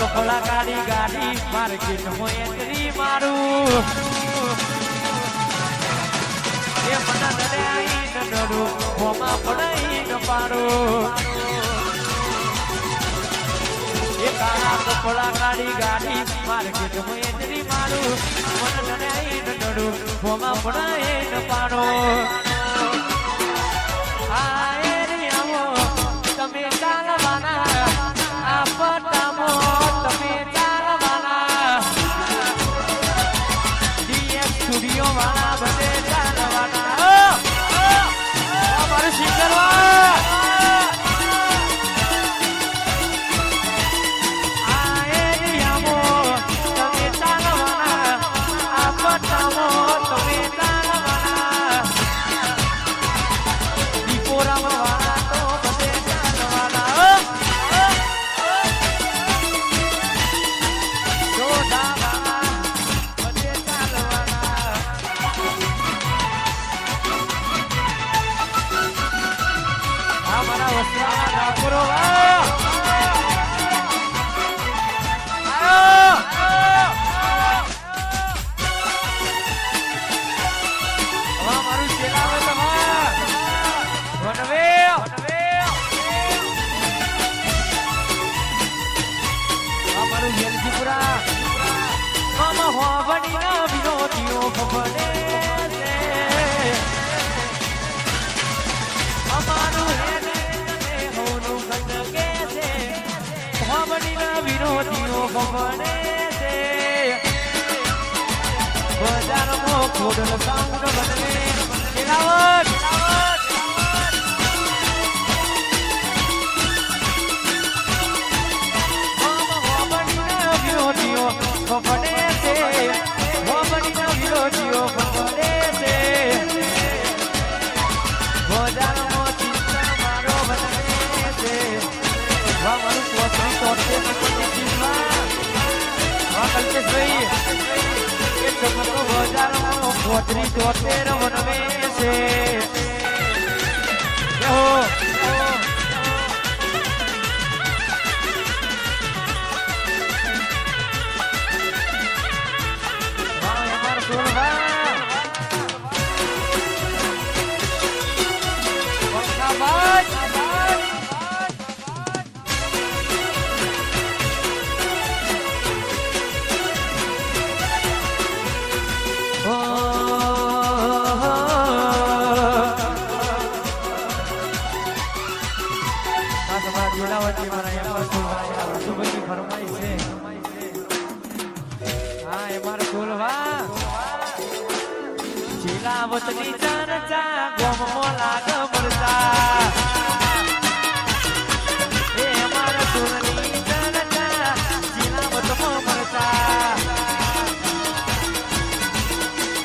કપડા કાઢી ગાડી માર્કેટમાં એન્ટ્રી મારું એ મને નડે આઈ ન નડું મોમાં પડાઈ ન પાડું એ કાળા કપડા કાઢી ગાડી માર્કેટમાં એન્ટ્રી મારું મને નડે આઈ ન નડું મોમાં પડાઈ ન પાડું તમે ચાલવાના આ પટ્ટામાં તમે ચાલવાના ડીએસ સ્ટુડિયો વાળા બધે ચાલવાના મારું સિંગરવા આ એરિયામાં તમે ચાલવાના આ પટ્ટામાં તમે ચાલવાના દીપોરામાં ખોડલ સાઉન્ડ બદલે ખેલાવત વિરોધીઓ ફફડે છે હોબડીના વિરોધીઓ ફફડે છે બજારમાં ચિંતા મારો બદલે છે મારું પોતરી તોડશે કલ્પેશભાઈ બજારમાં પોતરી તોતેર વનવે છે વતની ચર્ચા ગોમમાં લાગ મરતા એ અમારા સુરની ચર્ચા જિલ્લાવતમાં મરતા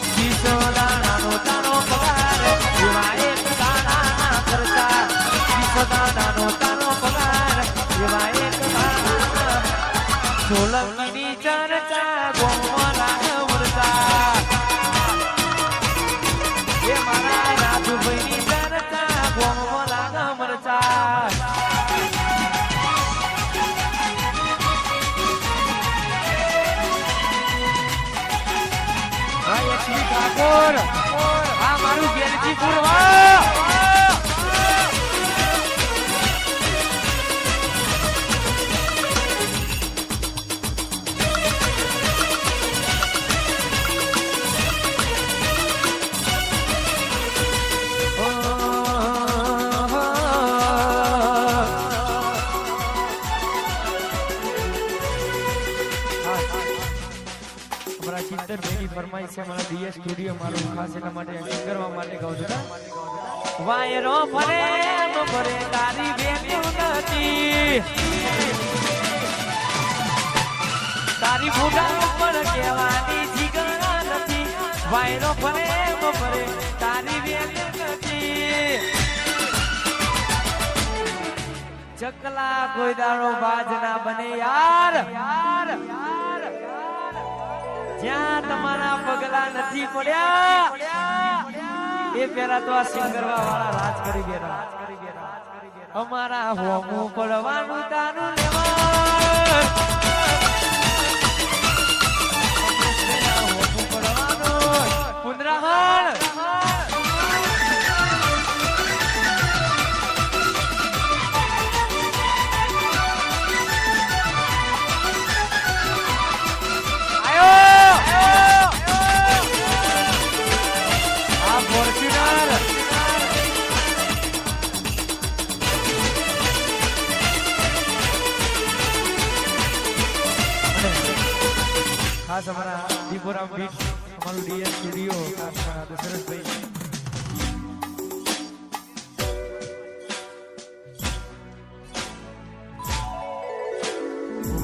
શીશો દાણાનો તારો પગાર એવા એક દાણા ખર્ચા શીશો દાણાનો તારો પગાર એવા એક દાણા સોલંકીની ચર્ચા ગોમમાં લાગ મરતા રાજુભાઈની ચર્ચા ગોમમાં લાગ મરચા એચવી ઠાકોર આ મારું ગેરજી પૂરવા ફરમાઈ છે મારા ડીએસ સ્ટુડિયો મારું ખાસ એના માટે એક્ટિંગ કરવા માટે કહું છું વાયરો ફરે નો ફરે તારી બેટ્યો નથી તારી ફૂટા ઉપર કહેવાની જીગરા નથી વાયરો ફરે નો ફરે તારી બેટ્યો નથી ચકલા કોઈ દાડો બાજ ના બને યાર જ્યાં તમારા પગલા નથી પડ્યા એ પેલા તો આ સિંગરવા વાળા રાજ કરી ગયા અમારા હોમું પડવાનું તારું લેવા હોમું પડવાનું પુનરાહણ ખાસ અમારા દીપોરામ બીચ અમારું ડીએસ સ્ટુડિયો દશરથભાઈ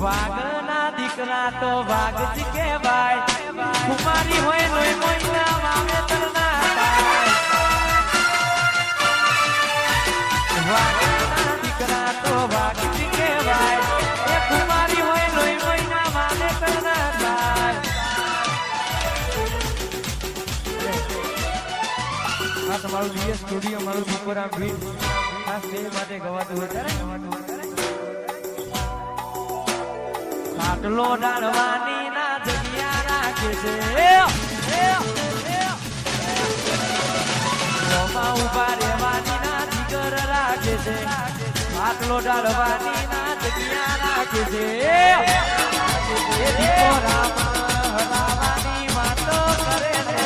વાઘના દીકરા તો વાઘ જ કહેવાય કુમારી હોય લોહી મોઈના વાવેતર ના થાય વાઘના દીકરા તો વાઘ જ કહેવાય એ કુમારી હોય લોહી મોઈના વાવેતર ના થાય આ તમારું ડીએસ સ્ટુડિયો મારું દીપોરામ બીચ ખાસ તે માટે ગવાતું વધારે ખાટલો ડાળવાની ના જગ્યા રાખે છે ઉભા રહેવાની ના જીગર રાખે છે ખાટલો ડાળવાની ના જગ્યા રાખે છે હરાવાની વાતો કરે છે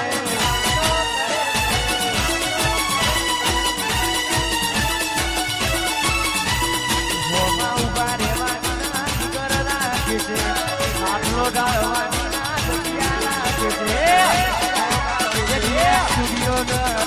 ઉભા રહેવાની ના જીગર રાખે છે ખાટલો ડાળવાની ના જગ્યા રાખે છે સ્ટુડિયો